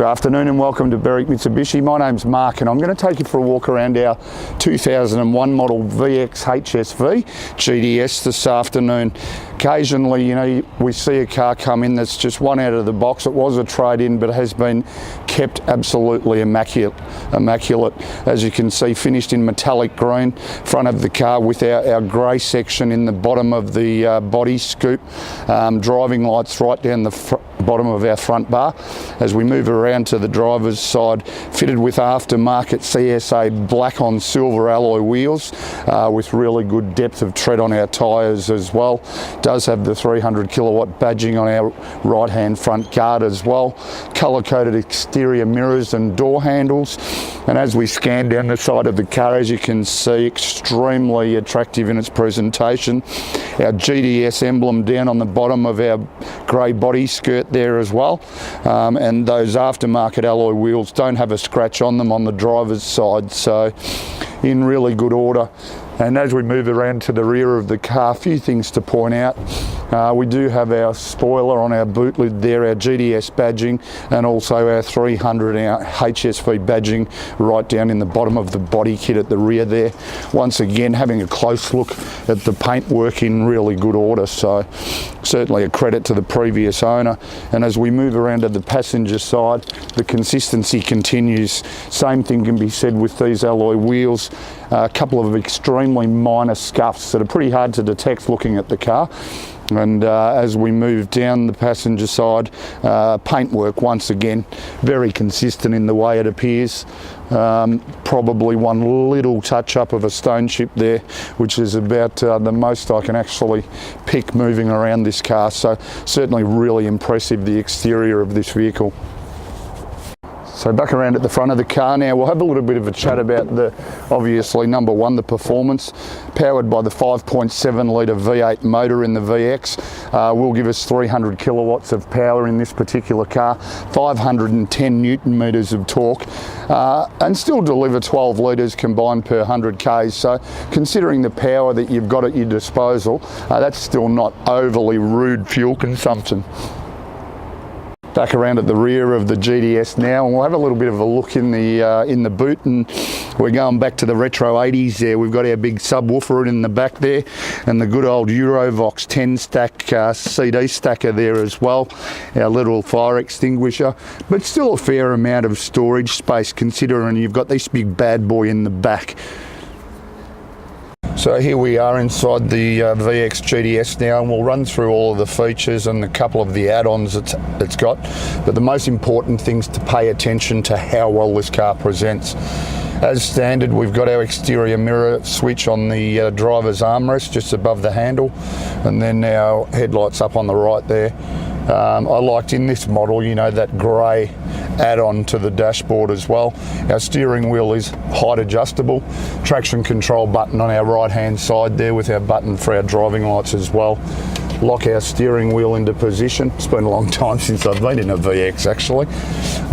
Good afternoon and welcome to Berwick Mitsubishi. My name's Mark and I'm going to take you for a walk around our 2001 model VX HSV GTS this afternoon. Occasionally, you know, we see a car come in that's just one out of the box. It was a trade-in but has been kept absolutely immaculate. As you can see, finished in metallic green, front of the car with our grey section in the bottom of the body scoop, driving lights right down the bottom of our front bar. As we move around to the driver's side, fitted with aftermarket CSA black on silver alloy wheels with really good depth of tread on our tyres as well. Does have the 300 kilowatt badging on our right hand front guard as well. Colour coded exterior mirrors and door handles, and as we scan down the side of the car, as you can see, extremely attractive in its presentation. Our GTS emblem down on the bottom of our grey body skirt there as well, and those aftermarket alloy wheels don't have a scratch on them on the driver's side, so in really good order. And as we move around to the rear of the car, a few things to point out. We do have our spoiler on our boot lid there, our GTS badging, and also our 300 our HSV badging right down in the bottom of the body kit at the rear there. Once again, having a close look at the paintwork in really good order, so certainly a credit to the previous owner. And as we move around to the passenger side, the consistency continues. Same thing can be said with these alloy wheels. A couple of extremely minor scuffs that are pretty hard to detect looking at the car. And as we move down the passenger side, paintwork once again very consistent in the way it appears. Probably one little touch up of a stone chip there, which is about the most I can actually pick moving around this car. So certainly really impressive, the exterior of this vehicle. So back around at the front of the car now, we'll have a little bit of a chat about obviously number one, the performance. Powered by the 5.7 litre V8 motor in the VX, will give us 300 kilowatts of power in this particular car, 510 newton meters of torque, and still deliver 12 litres combined per 100 k's. So considering the power that you've got at your disposal, that's still not overly rude fuel consumption. Back around at the rear of the GTS now, and we'll have a little bit of a look in the boot, and we're going back to the retro 80s there. We've got our big subwoofer in the back there, and the good old Eurovox 10 stack CD stacker there as well. Our little fire extinguisher, but still a fair amount of storage space considering you've got this big bad boy in the back. So here we are inside the VX GTS now, and we'll run through all of the features and a couple of the add-ons it's got. But the most important things to pay attention to how well this car presents. As standard, we've got our exterior mirror switch on the driver's armrest just above the handle, and then our headlights up on the right there. I liked in this model, you know, that grey add-on to the dashboard as well. Our steering wheel is height adjustable, traction control button on our right hand side there with our button for our driving lights as well. Lock our steering wheel into position. It's been a long time since I've been in a VX actually.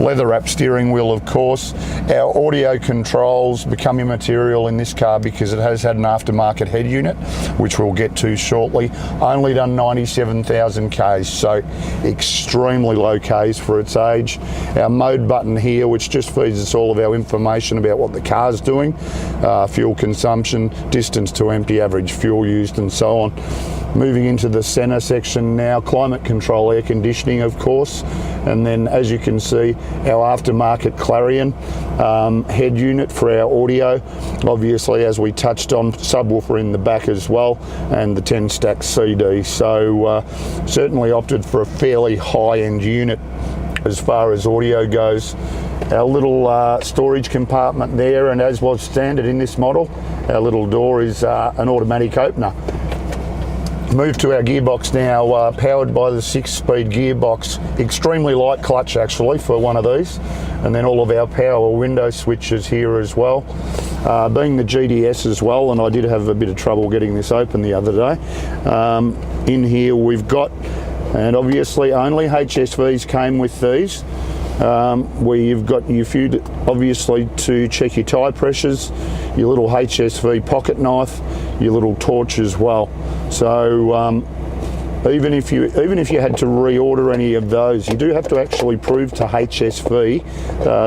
Leather wrap steering wheel, of course. Our audio controls become immaterial in this car because it has had an aftermarket head unit, which we'll get to shortly. Only done 97,000 Ks, so extremely low Ks for its age. Our mode button here, which just feeds us all of our information about what the car's doing, fuel consumption, distance to empty, average fuel used, and so on. Moving into the centre section now, climate control, air conditioning of course, and then as you can see, our aftermarket Clarion head unit for our audio, obviously as we touched on, subwoofer in the back as well, and the 10 stack CD. So certainly opted for a fairly high-end unit as far as audio goes. Our little storage compartment there, and as was standard in this model, our little door is an automatic opener. Move to our gearbox now, powered by the 6-speed gearbox, extremely light clutch actually for one of these, and then all of our power window switches here as well. Being the GTS as well, and I did have a bit of trouble getting this open the other day. In here we've got, and obviously only HSVs came with these, where you've got your few, obviously, to check your tyre pressures, your little HSV pocket knife, your little torch as well. So even if you had to reorder any of those, you do have to actually prove to HSV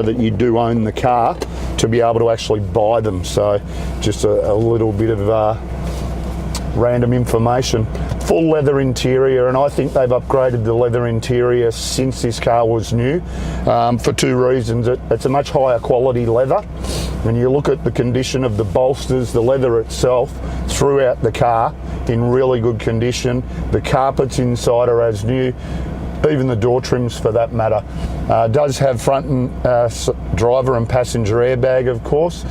that you do own the car to be able to actually buy them. So just a little bit of random information. Full leather interior, and I think they've upgraded the leather interior since this car was new for two reasons. It's a much higher quality leather. When you look at the condition of the bolsters, the leather itself throughout the car in really good condition. The carpets inside are as new, even the door trims for that matter. Does have front and driver and passenger airbag, of course,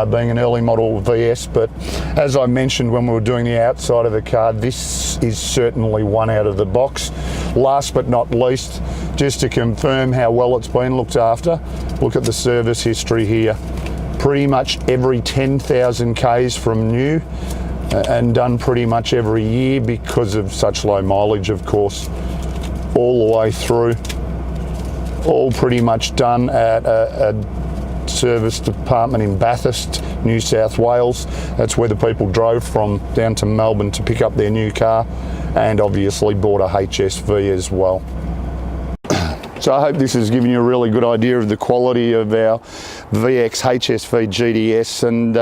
being an early model VS, but as I mentioned when we were doing the outside of the car, this is certainly one out of the box. Last but not least, just to confirm how well it's been looked after, look at the service history here. Pretty much every 10,000 Ks from new, and done pretty much every year because of such low mileage, of course, all the way through. All pretty much done at a service department in Bathurst, New South Wales. That's where the people drove from down to Melbourne to pick up their new car, and obviously bought a HSV as well. So I hope this has given you a really good idea of the quality of our VX HSV GTS, and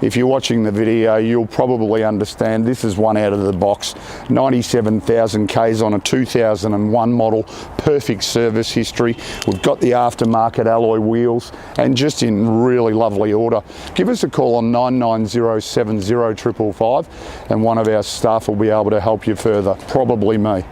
if you're watching the video, you'll probably understand this is one out of the box. 97,000 Ks on a 2001 model, perfect service history. We've got the aftermarket alloy wheels, and just in really lovely order. Give us a call on 99070 555 and one of our staff will be able to help you further, probably me.